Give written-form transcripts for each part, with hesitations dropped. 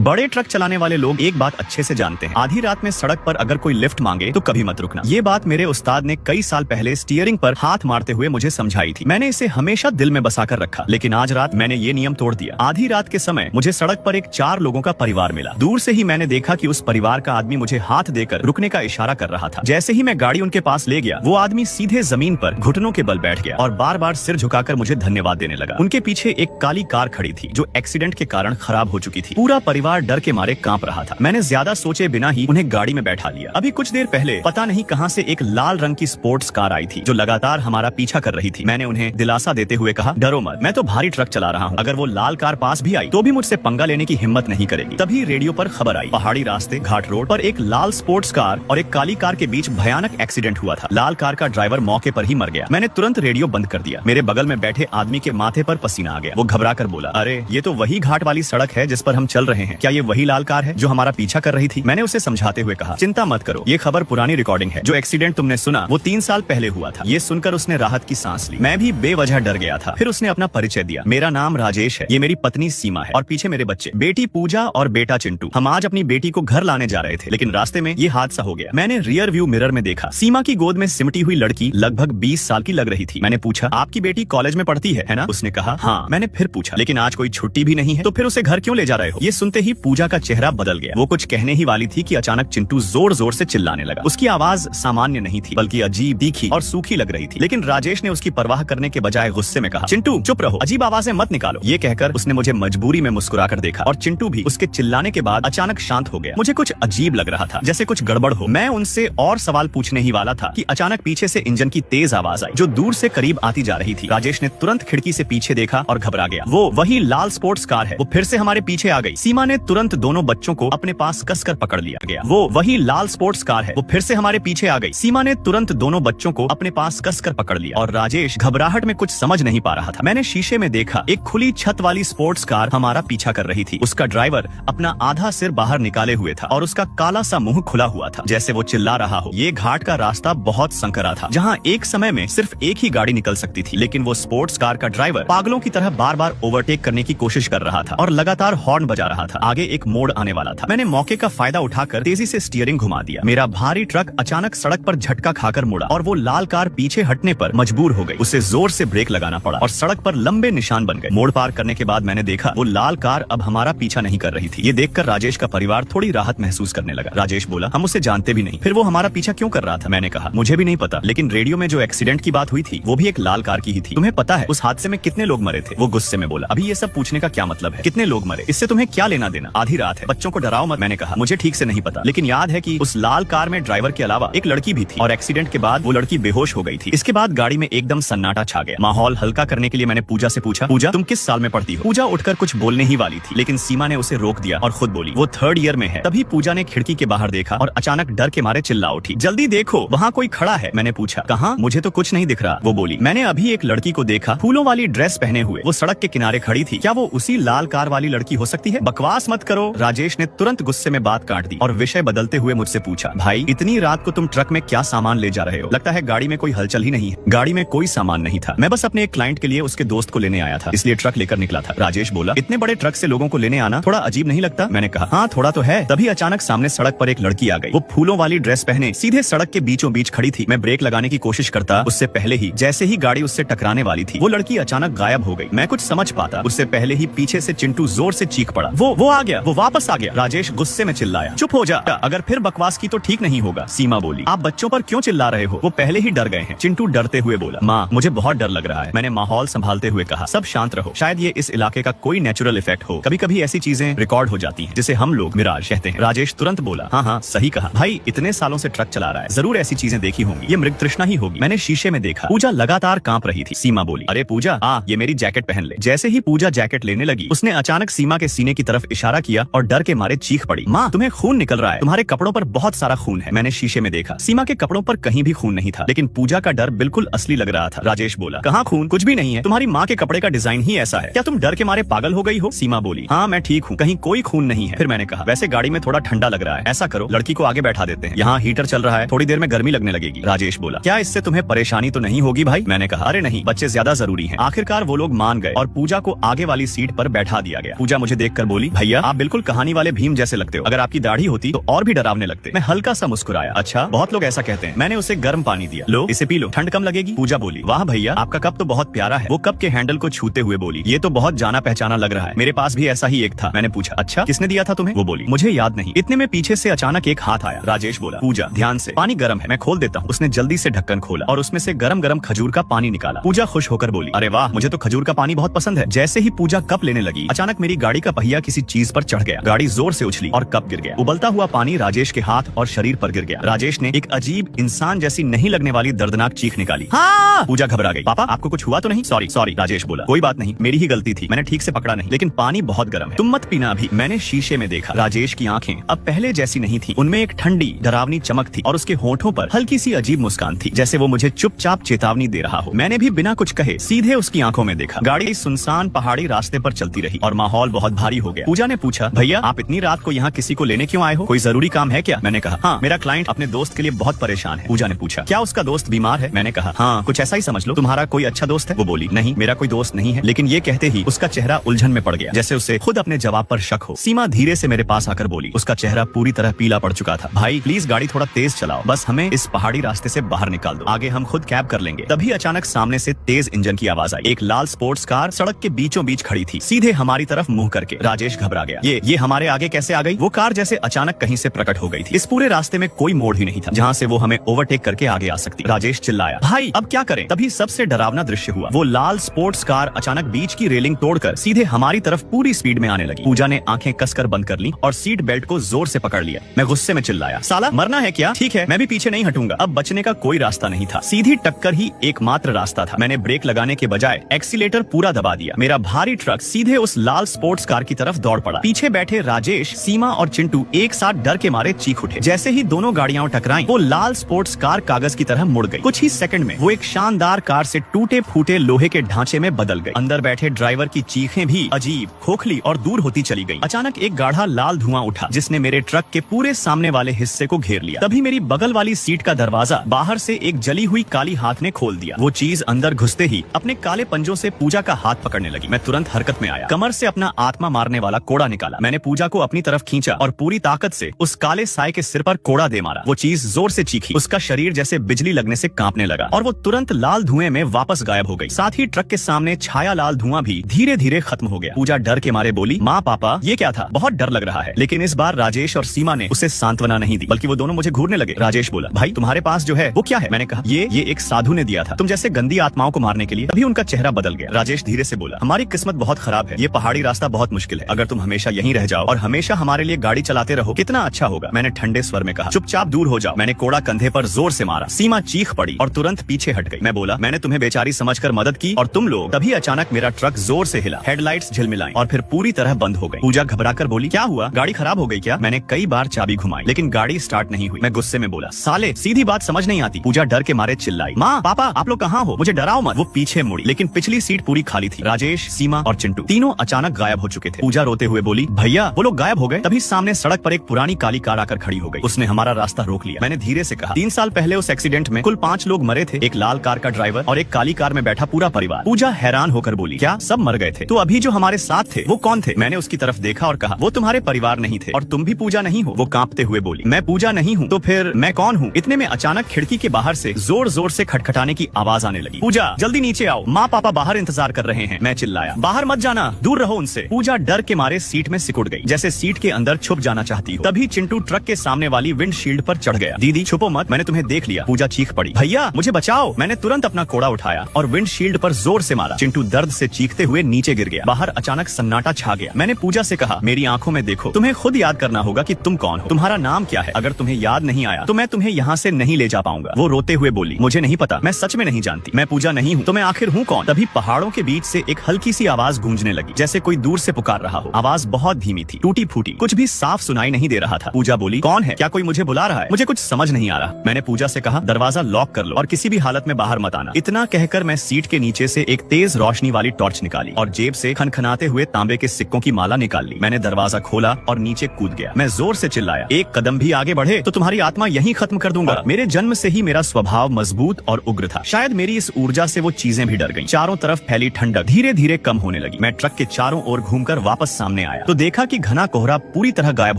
बड़े ट्रक चलाने वाले लोग एक बात अच्छे से जानते हैं, आधी रात में सड़क पर अगर कोई लिफ्ट मांगे तो कभी मत रुकना। ये बात मेरे उस्ताद ने कई साल पहले स्टीयरिंग पर हाथ मारते हुए मुझे समझाई थी। मैंने इसे हमेशा दिल में बसा कर रखा, लेकिन आज रात मैंने ये नियम तोड़ दिया। आधी रात के समय मुझे सड़क पर एक 4 लोगों का परिवार मिला। दूर से ही मैंने देखा कि उस परिवार का आदमी मुझे हाथ देकर रुकने का इशारा कर रहा था। जैसे ही मैं गाड़ी उनके पास ले गया, वो आदमी सीधे जमीन पर घुटनों के बल बैठ गया और बार बार सिर झुकाकर मुझे धन्यवाद देने लगा। उनके पीछे एक काली कार खड़ी थी जो एक्सीडेंट के कारण खराब हो चुकी थी। पूरा परिवार डर के मारे कांप रहा था। मैंने ज्यादा सोचे बिना ही उन्हें गाड़ी में बैठा लिया। अभी कुछ देर पहले पता नहीं कहां से एक लाल रंग की स्पोर्ट्स कार आई थी जो लगातार हमारा पीछा कर रही थी। मैंने उन्हें दिलासा देते हुए कहा, डरो मत, मैं तो भारी ट्रक चला रहा हूँ। अगर वो लाल कार पास भी आई तो भी मुझसे पंगा लेने की हिम्मत नहीं करेगी। तभी रेडियो पर खबर आई, पहाड़ी रास्ते घाट रोड पर एक लाल स्पोर्ट्स कार और एक काली कार के बीच भयानक एक्सीडेंट हुआ था। लाल कार का ड्राइवर मौके पर ही मर गया। मैंने तुरंत रेडियो बंद कर दिया। मेरे बगल में बैठे आदमी के माथे पर पसीना आ गया। वो घबरा कर बोला, अरे ये तो वही घाट वाली सड़क है जिस पर हम चल रहे हैं। क्या ये वही लाल कार है जो हमारा पीछा कर रही थी? मैंने उसे समझाते हुए कहा, चिंता मत करो, ये खबर पुरानी रिकॉर्डिंग है। जो एक्सीडेंट तुमने सुना वो 3 साल पहले हुआ था। ये सुनकर उसने राहत की सांस ली। मैं भी बेवजह डर गया था। फिर उसने अपना परिचय दिया, मेरा नाम राजेश है, ये मेरी पत्नी सीमा है और पीछे मेरे बच्चे, बेटी पूजा और बेटा चिंटू। हम आज अपनी बेटी को घर लाने जा रहे थे, लेकिन रास्ते में ये हादसा हो गया। मैंने रियर व्यू मिरर में देखा, सीमा की गोद में सिमटी हुई लड़की लगभग 20 साल की लग रही थी। मैंने पूछा, आपकी बेटी कॉलेज में पढ़ती है ना? उसने कहा, हाँ। मैंने फिर पूछा, लेकिन आज कोई छुट्टी भी नहीं है, तो फिर उसे घर क्यों ले जा रहे हो? ये सुनते ही पूजा का चेहरा बदल गया। वो कुछ कहने ही वाली थी कि अचानक चिंटू जोर जोर से चिल्लाने लगा। उसकी आवाज सामान्य नहीं थी, बल्कि अजीब, तीखी और सूखी लग रही थी। लेकिन राजेश ने उसकी परवाह करने के बजाय गुस्से में कहा, चिंटू चुप रहो, अजीब आवाजें मत निकालो। ये कहकर उसने मुझे मजबूरी में मुस्कुराकर देखा और चिंटू भी उसके चिल्लाने के बाद अचानक शांत हो गया। मुझे कुछ अजीब लग रहा था, जैसे कुछ गड़बड़ हो। मैं उनसे और सवाल पूछने ही वाला था कि अचानक पीछे से इंजन की तेज आवाज आई जो दूर से करीब आती जा रही थी। राजेश ने तुरंत खिड़की से पीछे देखा और घबरा गया। वो वही लाल स्पोर्ट्स कार है, वो फिर से हमारे पीछे आ गई। सीमा ने तुरंत दोनों बच्चों को अपने पास कसकर पकड़ लिया गया। वो वही लाल स्पोर्ट्स कार है, वो फिर से हमारे पीछे आ गई। सीमा ने तुरंत दोनों बच्चों को अपने पास कसकर पकड़ लिया और राजेश घबराहट में कुछ समझ नहीं पा रहा था। मैंने शीशे में देखा, एक खुली छत वाली स्पोर्ट्स कार हमारा पीछा कर रही थी। उसका ड्राइवर अपना आधा सिर बाहर निकाले हुए था और उसका काला सा मुंह खुला हुआ था, जैसे वो चिल्ला रहा हो। ये घाट का रास्ता बहुत संकरा था, जहाँ एक समय में सिर्फ एक ही गाड़ी निकल सकती थी, लेकिन वो स्पोर्ट्स कार का ड्राइवर पागलों की तरह बार बार ओवरटेक करने की कोशिश कर रहा था और लगातार हॉर्न बजा रहा था। आगे एक मोड़ आने वाला था। मैंने मौके का फायदा उठाकर तेजी से स्टीयरिंग घुमा दिया। मेरा भारी ट्रक अचानक सड़क पर झटका खाकर मुड़ा और वो लाल कार पीछे हटने पर मजबूर हो गई। उसे जोर से ब्रेक लगाना पड़ा और सड़क पर लंबे निशान बन गए। मोड़ पार करने के बाद मैंने देखा वो लाल कार अब हमारा पीछा नहीं कर रही थी। ये देखकर राजेश का परिवार थोड़ी राहत महसूस करने लगा। राजेश बोला, हम उसे जानते भी नहीं, फिर वो हमारा पीछा क्यों कर रहा था? मैंने कहा, मुझे भी नहीं पता, लेकिन रेडियो में जो एक्सीडेंट की बात हुई थी वो भी एक लाल कार की ही थी। तुम्हें पता है उस हादसे में कितने लोग मरे थे? वो गुस्से में बोला, अभी ये सब पूछने का क्या मतलब है? कितने लोग मरे, इससे तुम्हें क्या लेना देना? आधी रात है, बच्चों को डराओ मत। मैंने कहा, मुझे ठीक से नहीं पता, लेकिन याद है कि उस लाल कार में ड्राइवर के अलावा एक लड़की भी थी और एक्सीडेंट के बाद वो लड़की बेहोश हो गई थी। इसके बाद गाड़ी में एकदम सन्नाटा छा गया। माहौल हल्का करने के लिए मैंने पूजा से पूछा, पूजा तुम किस साल में पढ़ती हो? पूजा उठकर कुछ बोलने ही वाली थी, लेकिन सीमा ने उसे रोक दिया और खुद बोली, वो 3rd ईयर में है। तभी पूजा ने खिड़की के बाहर देखा और अचानक डर के मारे चिल्ला उठी, जल्दी देखो वहाँ कोई खड़ा है। मैंने पूछा, कहाँ? मुझे तो कुछ नहीं दिख रहा। वो बोली, मैंने अभी एक लड़की को देखा, फूलों वाली ड्रेस पहने हुए, वो सड़क के किनारे खड़ी थी। क्या वो उसी लाल कार वाली लड़की हो सकती है? बकवास मत करो। राजेश ने तुरंत गुस्से में बात काट दी और विषय बदलते हुए मुझसे पूछा, भाई इतनी रात को तुम ट्रक में क्या सामान ले जा रहे हो? लगता है गाड़ी में कोई हलचल ही नहीं है। गाड़ी में कोई सामान नहीं था, मैं बस अपने एक क्लाइंट के लिए उसके दोस्त को लेने आया था, इसलिए ट्रक लेकर निकला था। राजेश बोला, इतने बड़े ट्रक से लोगों को लेने आना थोड़ा अजीब नहीं लगता? मैंने कहा, हाँ थोड़ा तो है। तभी अचानक सामने सड़क पर एक लड़की आ गई। वो फूलों वाली ड्रेस पहने सीधे सड़क के बीचों बीच खड़ी थी। मैं ब्रेक लगाने की कोशिश करता उससे पहले ही, जैसे ही गाड़ी उससे टकराने वाली थी, वो लड़की अचानक गायब हो गई। मैं कुछ समझ पाता उससे पहले ही पीछे से चिंटू जोर से चीख पड़ा, वो आ गया, वो वापस आ गया। राजेश गुस्से में चिल्लाया, चुप हो जा, अगर फिर बकवास की तो ठीक नहीं होगा। सीमा बोली, आप बच्चों पर क्यों चिल्ला रहे हो? वो पहले ही डर गए हैं। चिंटू डरते हुए बोला, माँ मुझे बहुत डर लग रहा है। मैंने माहौल संभालते हुए कहा, सब शांत रहो, शायद ये इस इलाके का कोई नेचुरल इफेक्ट हो। कभी कभी ऐसी चीजें रिकॉर्ड हो जाती हैं, जिसे हम लोग मिराज कहते हैं। राजेश तुरंत बोला, हाँ हाँ सही कहा भाई, इतने सालों से ट्रक चला रहा है, जरूर ऐसी चीजें देखी होंगी, ये मृग तृष्णा ही होगी। मैंने शीशे में देखा, पूजा लगातार कांप रही थी। सीमा बोली, अरे पूजा ये मेरी जैकेट पहन ले। जैसे ही पूजा जैकेट लेने लगी, उसने अचानक सीमा के सीने की तरफ इशारा किया और डर के मारे चीख पड़ी, माँ तुम्हें खून निकल रहा है, तुम्हारे कपड़ों पर बहुत सारा खून है। मैंने शीशे में देखा, सीमा के कपड़ों पर कहीं भी खून नहीं था, लेकिन पूजा का डर बिल्कुल असली लग रहा था। राजेश बोला, कहाँ खून? कुछ भी नहीं है, तुम्हारी माँ के कपड़े का डिजाइन ही ऐसा है, क्या तुम डर के मारे पागल हो गई हो? सीमा बोली, हाँ मैं ठीक हूँ, कहीं कोई खून नहीं है। फिर मैंने कहा, वैसे गाड़ी में थोड़ा ठंडा लग रहा है, ऐसा करो लड़की को आगे बैठा देते हैं, यहाँ हीटर चल रहा है, थोड़ी देर में गर्मी लगने लगेगी। राजेश बोला, क्या इससे तुम्हें परेशानी तो नहीं होगी भाई? मैंने कहा, अरे नहीं, बच्चे ज्यादा जरूरी हैं। आखिरकार वो लोग मान गए और पूजा को आगे वाली सीट पर बैठा दिया गया। पूजा मुझे देखकर बोली, भैया भैया आप बिल्कुल कहानी वाले भीम जैसे लगते हो, अगर आपकी दाढ़ी होती तो और भी डरावने लगते। मैं हल्का सा मुस्कुराया। अच्छा, बहुत लोग ऐसा कहते हैं। मैंने उसे गर्म पानी दिया। लो इसे पी लो, ठंड कम लगेगी। पूजा बोली, वाह भैया आपका कप तो बहुत प्यारा है। वो कप के हैंडल को छूते हुए बोली, ये तो बहुत जाना पहचाना लग रहा है, मेरे पास भी ऐसा ही एक था। मैंने पूछा, अच्छा किसने दिया था तुम्हें? वो बोली, मुझे याद नहीं। इतने में पीछे से अचानक एक हाथ आया। राजेश बोला, पूजा ध्यान से, पानी गर्म है, मैं खोल देता हूँ। उसने जल्दी से ढक्कन खोला और उसमें से गरम गरम खजूर का पानी निकाला। पूजा खुश होकर बोली, अरे वाह मुझे तो खजूर का पानी बहुत पसंद है। जैसे ही पूजा कप लेने लगी, अचानक मेरी गाड़ी का पहिया किसी चीज पर चढ़ गया। गाड़ी जोर से उछली और कप गिर गया। उबलता हुआ पानी राजेश के हाथ और शरीर पर गिर गया। राजेश ने एक अजीब इंसान जैसी नहीं लगने वाली दर्दनाक चीख निकाली। हाँ! पूजा घबरा गई। पापा आपको कुछ हुआ तो नहीं? सॉरी सॉरी, राजेश बोला, कोई बात नहीं, मेरी ही गलती थी, मैंने ठीक से पकड़ा नहीं, लेकिन पानी बहुत गर्म है, तुम मत पीना अभी। मैंने शीशे में देखा, राजेश की आंखें अब पहले जैसी नहीं थी, उनमें एक ठंडी डरावनी चमक थी और उसके होठों पर हल्की सी अजीब मुस्कान थी, जैसे वो मुझे चुपचाप चेतावनी दे रहा हो। मैंने भी बिना कुछ कहे सीधे उसकी आंखों में देखा। गाड़ी सुनसान पहाड़ी रास्ते पर चलती रही और माहौल बहुत भारी हो गया। पूजा ने पूछा, भैया आप इतनी रात को यहाँ किसी को लेने क्यों आए हो? कोई जरूरी काम है क्या? मैंने कहा, हाँ मेरा क्लाइंट अपने दोस्त के लिए बहुत परेशान है। पूजा ने पूछा, क्या उसका दोस्त बीमार है? मैंने कहा, हाँ कुछ ऐसा ही समझ लो। तुम्हारा कोई अच्छा दोस्त है? वो बोली, नहीं मेरा कोई दोस्त नहीं है। लेकिन ये कहते ही उसका चेहरा उलझन में पड़ गया, जैसे उसे खुद अपने जवाब पर शक हो। सीमा धीरे से मेरे पास आकर बोली, उसका चेहरा पूरी तरह पीला पड़ चुका था। भाई प्लीज गाड़ी थोड़ा तेज चलाओ, बस हमें इस पहाड़ी रास्ते से बाहर निकाल दो, आगे हम खुद कैब कर लेंगे। तभी अचानक सामने से तेज इंजन की आवाज आई। एक लाल स्पोर्ट्स कार सड़क के बीचों बीच खड़ी थी, सीधे हमारी तरफ मुंह करके। राजेश घबरा गया, ये हमारे आगे कैसे आ गई? वो कार जैसे अचानक कहीं से प्रकट हो गई थी। इस पूरे रास्ते में कोई मोड़ ही नहीं था जहाँ से वो हमें ओवरटेक करके आगे आ सकती। राजेश चिल्लाया, भाई अब क्या करें? तभी सबसे डरावना दृश्य हुआ। वो लाल स्पोर्ट्स कार अचानक बीच की रेलिंग तोड़कर सीधे हमारी तरफ पूरी स्पीड में आने लगी। पूजा ने आंखें कसकर बंद कर ली और सीट बेल्ट को जोर से पकड़ लिया। मैं गुस्से में चिल्लाया, साला मरना है क्या? ठीक है मैं भी पीछे नहीं हटूंगा। अब बचने का कोई रास्ता नहीं था, सीधी टक्कर ही एकमात्र रास्ता था। मैंने ब्रेक लगाने के बजाय एक्सीलेटर पूरा दबा दिया। मेरा भारी ट्रक सीधे उस लाल स्पोर्ट्स कार की तरफ दौड़ पड़ा। पीछे बैठे राजेश, सीमा और चिंटू एक साथ डर के मारे चीख उठे। जैसे ही दोनों गाड़ियां टकराईं, वो लाल स्पोर्ट्स कार कागज की तरह मुड़ गई। कुछ ही सेकंड में वो एक शानदार कार से टूटे फूटे लोहे के ढांचे में बदल गई। अंदर बैठे ड्राइवर की चीखें भी अजीब, खोखली और दूर होती चली गई। अचानक एक गाढ़ा लाल धुआं उठा, जिसने मेरे ट्रक के पूरे सामने वाले हिस्से को घेर लिया। तभी मेरी बगल वाली सीट का दरवाजा बाहर से एक जली हुई काली हाथ ने खोल दिया। वो चीज अंदर घुसते ही अपने काले पंजों से पूजा का हाथ पकड़ने लगी। मैं तुरंत हरकत में आया, कमर से अपना आत्मा मारने वाला कोड़ा निकाला। मैंने पूजा को अपनी तरफ खींचा और पूरी ताकत से उस काले साए के सिर पर कोड़ा दे मारा। वो चीज जोर से चीखी, उसका शरीर जैसे बिजली लगने से कांपने लगा और वो तुरंत लाल धुएं में वापस गायब हो गई। साथ ही ट्रक के सामने छाया लाल धुआं भी धीरे धीरे खत्म हो गया। पूजा डर के मारे बोली, माँ पापा ये क्या था? बहुत डर लग रहा है। लेकिन इस बार राजेश और सीमा ने उसे सांत्वना नहीं दी, बल्कि वो दोनों मुझे घूरने लगे। राजेश बोला, भाई तुम्हारे पास जो है वो क्या है? मैंने कहा, ये एक साधु ने दिया था तुम जैसे गंदी आत्माओं को मारने के लिए। तभी उनका चेहरा बदल गया। राजेश धीरे से बोला, हमारी किस्मत बहुत खराब है, ये पहाड़ी रास्ता बहुत मुश्किल है। अगर तुम हमेशा यहीं रह जाओ और हमेशा हमारे लिए गाड़ी चलाते रहो कितना अच्छा होगा। मैंने ठंडे स्वर में कहा, चुपचाप दूर हो जाओ। मैंने कोड़ा कंधे पर जोर से मारा। सीमा चीख पड़ी और तुरंत पीछे हट गई। मैं बोला, मैंने तुम्हें बेचारी समझकर मदद की और तुम लोग। तभी अचानक मेरा ट्रक जोर से हिला, हेडलाइट्स झिलमिलाई और फिर पूरी तरह बंद हो गई। पूजा घबराकर बोली, क्या हुआ? गाड़ी खराब हो गई क्या? मैंने कई बार चाबी घुमाई लेकिन गाड़ी स्टार्ट नहीं हुई। मैं गुस्से में बोला, साले सीधी बात समझ नहीं आती। पूजा डर के मारे चिल्लाई, माँ पापा आप लोग कहाँ हो? मुझे डराओ मत। वो पीछे मुड़ी लेकिन पिछली सीट पूरी खाली थी। राजेश, सीमा और चिंटू तीनों अचानक गायब हो चुके थे। पूजा रोते हुए बोली, भैया वो लोग गायब हो गए। तभी सामने सड़क पर एक पुरानी काली कार आकर खड़ी हो गई। उसने हमारा रास्ता रोक लिया। मैंने धीरे से कहा, 3 साल पहले उस एक्सीडेंट में कुल 5 लोग मरे थे, एक लाल कार का ड्राइवर और एक काली कार में बैठा पूरा परिवार। पूजा हैरान होकर बोली, क्या सब मर गए थे? तो अभी जो हमारे साथ थे वो कौन थे? मैंने उसकी तरफ देखा और कहा, वो तुम्हारे परिवार नहीं थे और तुम भी पूजा नहीं हो। वो कांपते हुए बोली, मैं पूजा नहीं हूँ। तो फिर मैं कौन हूँ? इतने में अचानक खिड़की के बाहर से जोर जोर से खटखटाने की आवाज आने लगी। पूजा जल्दी नीचे आओ, माँ पापा बाहर इंतजार कर रहे हैं। मैं चिल्लाया, बाहर मत जाना, दूर रहो उनसे। पूजा डर के मारे सीट में सिकुड़ गई, जैसे सीट के अंदर छुप जाना चाहती हो। तभी चिंटू ट्रक के सामने वाली विंडशील्ड पर चढ़ गया। दीदी छुपो मत, मैंने तुम्हें देख लिया। पूजा चीख पड़ी, भैया मुझे बचाओ। मैंने तुरंत अपना कोड़ा उठाया और विंडशील्ड पर जोर से मारा। चिंटू दर्द से चीखते हुए नीचे गिर गया। बाहर अचानक सन्नाटा छा गया। मैंने पूजा से कहा, मेरी आंखों में देखो, तुम्हें खुद याद करना होगा कि तुम कौन हो, तुम्हारा नाम क्या है। अगर तुम्हें याद नहीं आया तो मैं तुम्हें यहाँ से नहीं ले जा पाऊंगा। वो रोते हुए बोली, मुझे नहीं पता, मैं सच में नहीं जानती, मैं पूजा नहीं हूँ। तो मैं आखिर हूँ कौन? तभी पहाड़ों के बीच से एक हल्की सी आवाज गूंजने लगी, जैसे कोई दूर से पुकार रहा हो। आवाज बहुत धीमी थी, टूटी फूटी, कुछ भी साफ सुनाई नहीं दे रहा था। पूजा बोली, कौन है? क्या कोई मुझे बुला रहा है? मुझे कुछ समझ नहीं आ रहा। मैंने पूजा से कहा, दरवाजा लॉक कर लो और किसी भी हालत में बाहर मत आना। इतना कहकर मैं सीट के नीचे से एक तेज रोशनी वाली टॉर्च निकाली और जेब से खनखनाते हुए तांबे के सिक्कों की माला निकाल ली। मैंने दरवाजा खोला और नीचे कूद गया। मैं जोर से चिल्लाया, एक कदम भी आगे बढ़े तो तुम्हारी आत्मा यहीं खत्म कर दूंगा। मेरे जन्म से ही मेरा स्वभाव मजबूत और उग्र था। शायद मेरी इस ऊर्जा से वो चीजें भी डर गईं। चारों तरफ फैली ठंडक धीरे धीरे कम होने लगी। मैं ट्रक के चारों ओर घूमकर वापस सामने सामने आया तो देखा कि घना कोहरा पूरी तरह गायब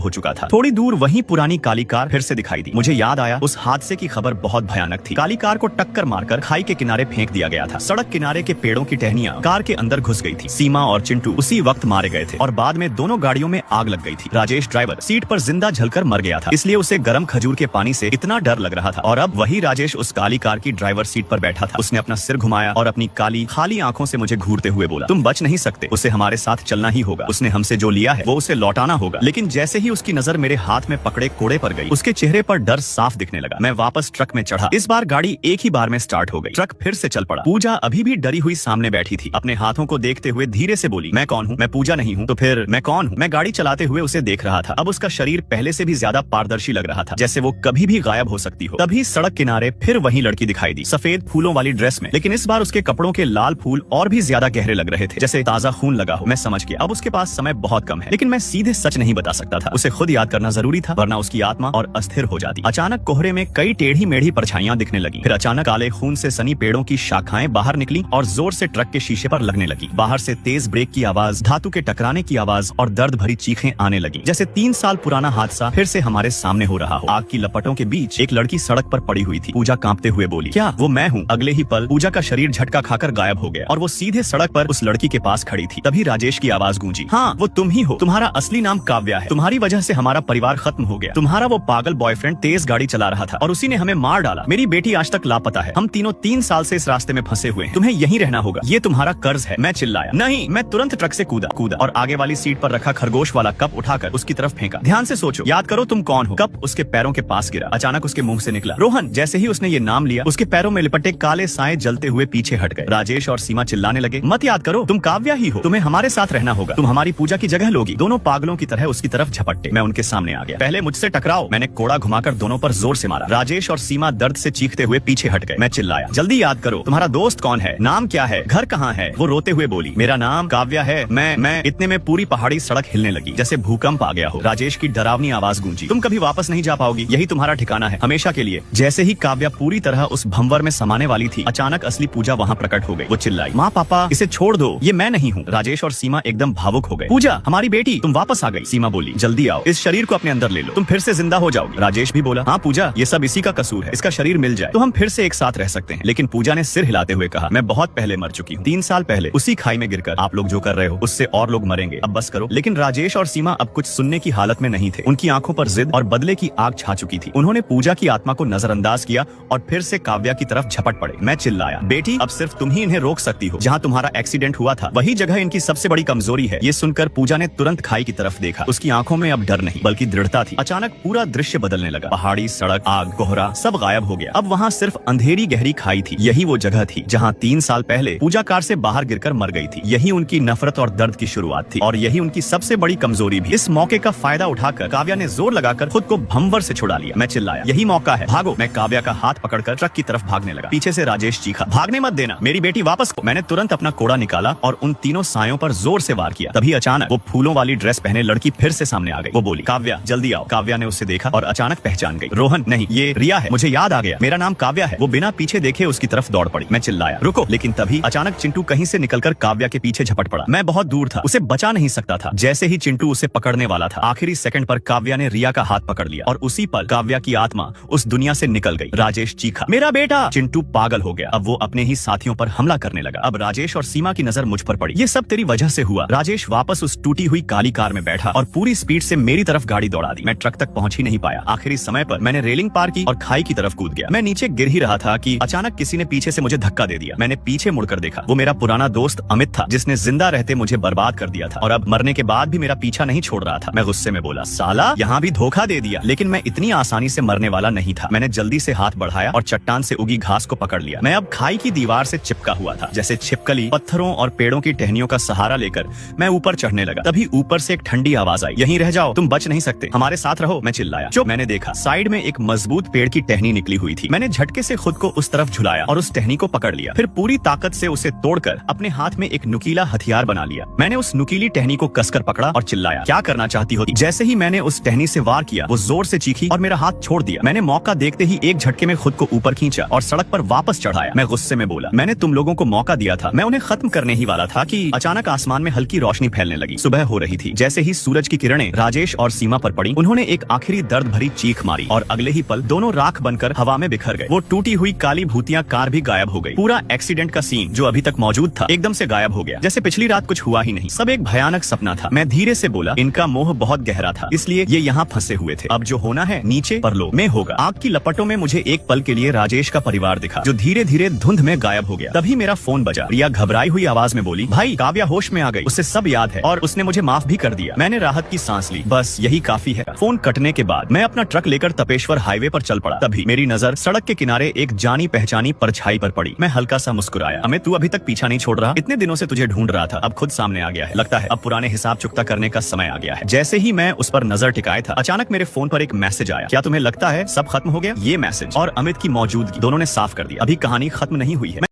हो चुका था। थोड़ी दूर वही पुरानी काली कार फिर से दिखाई दी। मुझे याद आया उस हादसे की खबर बहुत भयानक थी। काली कार को टक्कर मारकर खाई के किनारे फेंक दिया गया था। सड़क किनारे के पेड़ों की टहनियां कार के अंदर घुस गई थी। सीमा और चिंटू उसी वक्त मारे गए थे और बाद में दोनों गाड़ियों में आग लग गई थी। राजेश ड्राइवर सीट पर जिंदा जलकर मर गया था, इसलिए उसे गर्म खजूर के पानी से इतना डर लग रहा था। और अब वही राजेश उस काली कार की ड्राइवर सीट पर बैठा था। उसने अपना सिर घुमाया और अपनी काली खाली आंखों से मुझे घूरते हुए बोला, तुम बच नहीं सकते, उसे हमारे साथ चलना ही होगा। उसने हमसे जो लिया है वो उसे लौटाना होगा। लेकिन जैसे ही उसकी नजर मेरे हाथ में पकड़े कोड़े पर गई, उसके चेहरे पर डर साफ दिखने लगा। मैं वापस ट्रक में चढ़ा। इस बार गाड़ी एक ही बार में स्टार्ट हो गई। ट्रक फिर से चल पड़ा। पूजा अभी भी डरी हुई सामने बैठी थी। अपने हाथों को देखते हुए धीरे से बोली, मैं कौन हूँ? मैं पूजा नहीं हूँ तो फिर मैं कौन हूँ? मैं गाड़ी चलाते हुए उसे देख रहा था। अब उसका शरीर पहले से भी ज्यादा पारदर्शी लग रहा था, जैसे वो कभी भी गायब हो सकती हो। तभी सड़क किनारे फिर वही लड़की दिखाई दी, सफेद फूलों वाली ड्रेस में। लेकिन इस बार उसके कपड़ों के लाल फूल और भी ज्यादा गहरे लग रहे थे, जैसे ताजा खून लगा हो। मैं समझ गया अब उसके पास समय बहुत कम है, लेकिन मैं सीधे सच नहीं बता सकता था। उसे खुद याद करना जरूरी था, वरना उसकी आत्मा और अस्थिर हो जाती। अचानक कोहरे में कई टेढ़ी मेढ़ी परछाइयां दिखने लगी। फिर अचानक काले खून से सनी पेड़ों की शाखाएं बाहर निकली और जोर से ट्रक के शीशे पर लगने लगी। बाहर से तेज ब्रेक की आवाज, धातु के टकराने की आवाज और दर्द भरी चीखें आने लगी, जैसे 3 साल पुराना हादसा फिर से हमारे सामने हो रहा हो। आग की लपटों के बीच एक लड़की सड़क पर पड़ी हुई थी। पूजा कांपते हुए बोली, क्या वो मैं हूँ? अगले ही पल पूजा का शरीर झटका खाकर गायब हो गया और वो सीधे सड़क पर उस लड़की के पास खड़ी थी। तभी राजेश की आवाज गूंजी, हाँ वो तुम ही हो। तुम्हारा असली नाम काव्या है। तुम्हारी वजह से हमारा परिवार खत्म हो गया। तुम्हारा वो पागल बॉयफ्रेंड तेज गाड़ी चला रहा था और उसी ने हमें मार डाला। मेरी बेटी आज तक लापता है। हम तीनों 3 साल से इस रास्ते में फंसे हुए हैं। तुम्हें यहीं रहना होगा, ये तुम्हारा कर्ज है। मैं चिल्लाया। नहीं, मैं तुरंत ट्रक से कूदा और आगे वाली सीट पर रखा खरगोश वाला कप उठाकर उसकी तरफ फेंका। ध्यान से सोचो, याद करो तुम कौन हो। कप उसके पैरों के पास गिरा। अचानक उसके मुंह से निकला, रोहन। जैसे ही उसने ये नाम लिया, उसके पैरों में लिपटे काले साए जलते हुए पीछे हट गए। राजेश और सीमा चिल्लाने लगे, मत याद करो, तुम काव्या ही हो। तुम्हें हमारे साथ रहना होगा। तुम हमारी पूजा की जगह लोगी। दोनों पागलों की तरह उसकी तरफ झपट्टे। मैं उनके सामने आ गया। पहले मुझसे टकराओ। मैंने कोड़ा घुमाकर दोनों पर जोर से मारा। राजेश और सीमा दर्द से चीखते हुए पीछे हट गए। मैं चिल्लाया, जल्दी याद करो, तुम्हारा दोस्त कौन है? नाम क्या है? घर कहाँ है? वो रोते हुए बोली, मेरा नाम काव्या है। मैं इतने में पूरी पहाड़ी सड़क हिलने लगी, जैसे भूकंप आ गया हो। राजेश की डरावनी आवाज गूंजी, तुम कभी वापस नहीं जा पाओगी। यही तुम्हारा ठिकाना है, हमेशा के लिए। जैसे ही काव्या पूरी तरह उस भंवर में समाने वाली थी, अचानक असली पूजा वहाँ प्रकट हो गई। वो चिल्लाई, माँ पापा इसे छोड़ दो, ये मैं नहीं हूँ। राजेश और सीमा एकदम भावुक हो गए। पूजा हमारी बेटी, तुम वापस आ गई। सीमा बोली, जल्दी आओ, इस शरीर को अपने अंदर ले लो, तुम फिर से जिंदा हो जाओगी। राजेश भी बोला, हाँ पूजा, ये सब इसी का कसूर है। इसका शरीर मिल जाए तो हम फिर से एक साथ रह सकते हैं। लेकिन पूजा ने सिर हिलाते हुए कहा, मैं बहुत पहले मर चुकी हूँ। 3 साल पहले उसी खाई में गिरकर। आप लोग जो कर रहे हो उससे और लोग मरेंगे, अब बस करो। लेकिन राजेश और सीमा अब कुछ सुनने की हालत में नहीं थे। उनकी आंखों पर जिद और बदले की आग छा चुकी थी। उन्होंने पूजा की आत्मा को नजरअंदाज किया और फिर से काव्या की तरफ झपट पड़े। मैं चिल्लाया, बेटी अब सिर्फ तुम ही इन्हें रोक सकती हो। जहाँ तुम्हारा एक्सीडेंट हुआ था वही जगह इनकी सबसे बड़ी कमजोरी है। ये सुनकर पूजा ने तुरंत खाई की तरफ देखा। उसकी आंखों में अब डर नहीं बल्कि दृढ़ता थी। अचानक पूरा दृश्य बदलने लगा। पहाड़ी, सड़क, आग, कोहरा सब गायब हो गया। अब वहाँ सिर्फ अंधेरी गहरी खाई थी। यही वो जगह थी जहाँ 3 साल पहले पूजा कार से बाहर गिरकर मर गई थी। यही उनकी नफरत और दर्द की शुरुआत थी और यही उनकी सबसे बड़ी कमजोरी भी। इस मौके का फायदा उठाकर काव्या ने जोर लगाकर खुद को भंवर से छुड़ा लिया। मैं चिल्लाया, यही मौका है, भागो। मैं काव्या का हाथ पकड़कर ट्रक की तरफ भागने लगा। पीछे से राजेश चीखा, भागने मत देना, मेरी बेटी वापस को। मैंने तुरंत अपना कोड़ा निकाला और उन तीनों सायों पर जोर से वार किया। तभी अचानक वो फूलों वाली ड्रेस पहने लड़की फिर से सामने आ गई। वो बोली, काव्या जल्दी आओ। काव्या ने उसे देखा और अचानक पहचान गई। रोहन नहीं, ये रिया है, मुझे याद आ गया, मेरा नाम काव्या है। वो बिना पीछे देखे उसकी तरफ दौड़ पड़ी। मैं चिल्लाया, रुको। लेकिन तभी अचानक चिंटू कहीं से निकलकर काव्या के पीछे झपट पड़ा। मैं बहुत दूर था, उसे बचा नहीं सकता था। जैसे ही चिंटू उसे पकड़ने वाला था, आखिरी सेकंड पर काव्या ने रिया का हाथ पकड़ लिया और उसी पल काव्या की आत्मा उस दुनिया से निकल गई। राजेश चीखा, मेरा बेटा। चिंटू पागल हो गया। अब वो अपने ही साथियों पर हमला करने लगा। अब राजेश और सीमा की नजर मुझ पर पड़ी। ये सब तेरी वजह से हुआ। राजेश वापस उस टूटी हुई काली कार में बैठा और पूरी स्पीड से मेरी तरफ गाड़ी दौड़ा दी। मैं ट्रक तक पहुंच ही नहीं पाया। आखिरी समय पर मैंने रेलिंग पार की और खाई की तरफ कूद गया। मैं नीचे गिर ही रहा था कि अचानक किसी ने पीछे से मुझे धक्का दे दिया। मैंने पीछे मुड़कर देखा। वो मेरा पुराना दोस्त अमित था, जिसने जिंदा रहते मुझे बर्बाद कर दिया था और अब मरने के बाद भी मेरा पीछा नहीं छोड़ रहा था। मैं गुस्से में बोला, साला यहाँ भी धोखा दे दिया। लेकिन मैं इतनी आसानी से मरने वाला नहीं था। मैंने जल्दी से हाथ बढ़ाया और चट्टान से उगी घास को पकड़ लिया। मैं अब खाई की दीवार से चिपका हुआ था। जैसे छिपकली पत्थरों और पेड़ों की टहनियों का सहारा लेकर मैं ऊपर चढ़ने लगा। तभी ऊपर से एक ठंडी आवाज आई, यहीं रह जाओ, तुम बच नहीं सकते, हमारे साथ रहो। मैं चिल्लाया, चुप। मैंने देखा साइड में एक मजबूत पेड़ की टहनी निकली हुई थी। मैंने झटके से खुद को उस तरफ झुलाया और उस टहनी को पकड़ लिया। फिर पूरी ताकत से उसे तोड़कर अपने हाथ में एक नुकीला हथियार बना लिया। मैंने उस नुकीली टहनी को कसकर पकड़ा और चिल्लाया, क्या करना चाहती हो? जैसे ही मैंने उस टहनी से वार किया, वो जोर से चीखी और मेरा हाथ छोड़ दिया। मैंने मौका देखते ही एक झटके में खुद को ऊपर खींचा और सड़क पर वापस चढ़ाया। मैं गुस्से में बोला, मैंने तुम लोगों को मौका दिया था, मैं उन्हें खत्म करने ही वाला था कि अचानक आसमान में हल्की रोशनी फैलने लगी। लगी। सुबह हो रही थी। जैसे ही सूरज की किरणें राजेश और सीमा पर पड़ी, उन्होंने एक आखिरी दर्द भरी चीख मारी और अगले ही पल दोनों राख बनकर हवा में बिखर गए। वो टूटी हुई काली भूतिया कार भी गायब हो गई। पूरा एक्सीडेंट का सीन जो अभी तक मौजूद था एकदम से गायब हो गया, जैसे पिछली रात कुछ हुआ ही नहीं। सब एक भयानक सपना था। मैं धीरे से बोला, इनका मोह बहुत गहरा था, इसलिए ये यहाँ फंसे हुए थे। अब जो होना है नीचे परलोक में होगा। आग की लपटों में मुझे एक पल के लिए राजेश का परिवार दिखा, जो धीरे धीरे धुंध में गायब हो गया। तभी मेरा फोन बजा। रिया घबराई हुई आवाज में बोली, भाई काव्या होश में आ गई, उसे सब याद है और उसने मुझे माफ भी कर दिया। मैंने राहत की सांस ली, बस यही काफी है। फोन कटने के बाद मैं अपना ट्रक लेकर तपेश्वर हाईवे पर चल पड़ा। तभी मेरी नजर सड़क के किनारे एक जानी पहचानी परछाई पर पड़ी। मैं हल्का सा मुस्कुराया। अमित, तू अभी तक पीछा नहीं छोड़ रहा? इतने दिनों से तुझे ढूंढ रहा था, अब खुद सामने आ गया है। लगता है अब पुराने हिसाब चुकता करने का समय आ गया है। जैसे ही मैं उस पर नजर टिकाया था, अचानक मेरे फोन पर एक मैसेज आया। क्या तुम्हें लगता है सब खत्म हो गया? ये मैसेज और अमित की मौजूदगी दोनों ने साफ कर दिया, अभी कहानी खत्म नहीं हुई है।